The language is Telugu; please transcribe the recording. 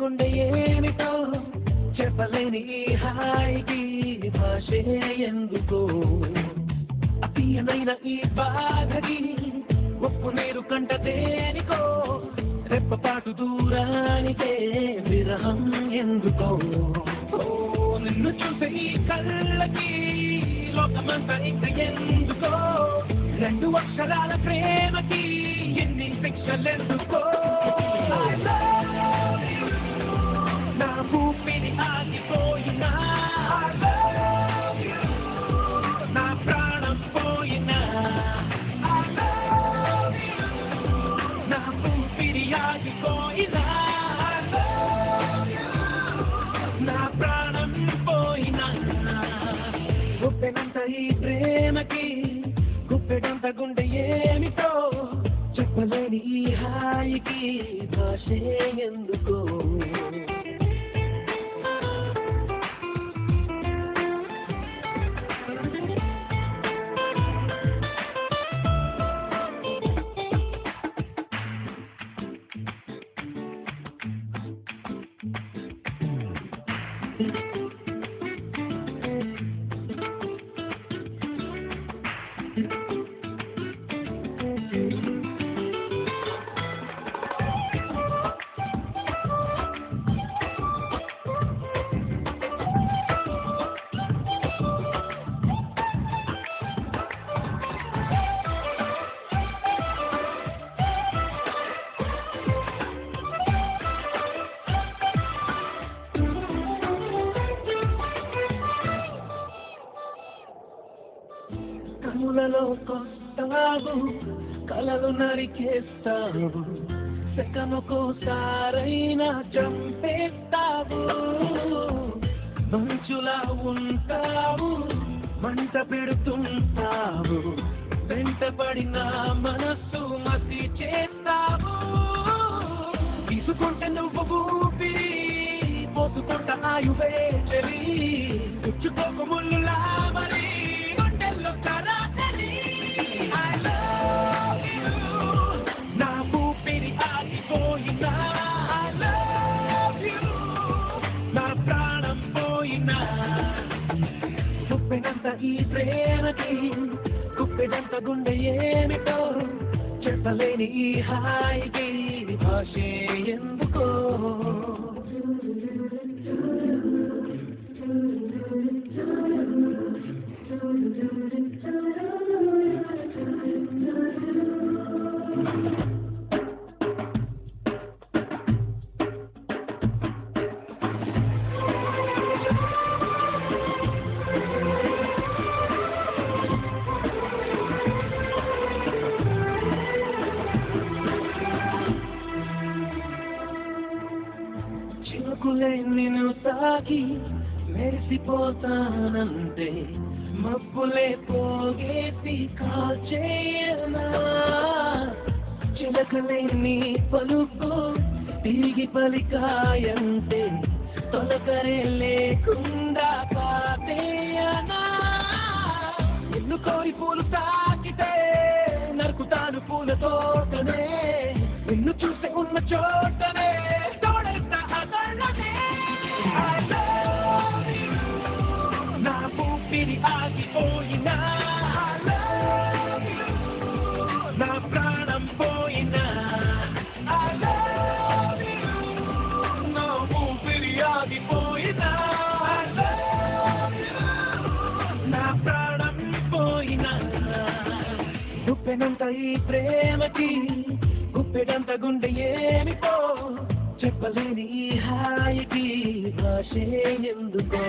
గుండె ఏమిటో చెప్పలేని ఈ హాయికి భాషే ఎందుకో అతీయమైన ఈ బాధకి ఒప్పు నీరు కంట దేనికో రెప్పపాటు దూరానికే విరహం ఎందుకో నిన్ను చూసే ఈ కళ్ళకి లోకమంతా ఇంక ఎందుకో రెండు అక్షరాల ప్రేమకి ఎన్ని శిక్షలెందుకో నా ఊపిరి ఆగిపోయినా నా ప్రాణం పోయినా నా ఊపిరి ఆగిపోయినా నా ప్రాణం పోయినా గుప్పెనంత ఈ ప్రేమకి గుప్పెడంత గుండె ఏమిటో చెప్పలేని ఈ హాయికి భాషే ఎందుకో కనులలో కొస్తావు కలలు నరికేస్తావు సెకనుకోసారైనా చంపేస్తావు మంచులా ఉంటావు మంట పెడుతుంటావు వెంటపడిన మనస్సు మసి చేస్తావు తీసుకుంటే నువ్వు ఊపిరి పోసుకుంటా ఆయువే చెరి పుచ్చుకోకు ముళ్ళులా మరి గుండెల్లో కరాతరి I love you నా ఊపిరి ఆగిపోయినా I love you నా ప్రాణం పోయినా గుప్పెడంత ఈ ప్రేమకి గుప్పెడంత గుండె ఏమిటో చెప్పలేని ఈ హాయికి భాషే ఎందుకో చినుకులే నిన్ను తాకి మెరిసిపోతానంటే మబ్బులే పోగేసి కాల్చేయనా చిలకలే నీ పలుకు తిరిగి పలికాయంటే తొలకరే లేకుండా కాతేయనా ఎన్ను కోరి పూలు తాకితే నరుకుతాను పూల తోటనే నిన్ను చూస్తే ఉన్న చోటనే నా ఊపిరి ఆగిపోయినా నా ప్రాణం పోయినా నా ఊపిరి ఆగిపోయినా నా ప్రాణం పోయినా గుప్పెనంత ఈ ప్రేమకి గుప్పెడంత గుండె ఏమిటో చెప్పలేని ఈ హాయికి భాషే ఎందుకో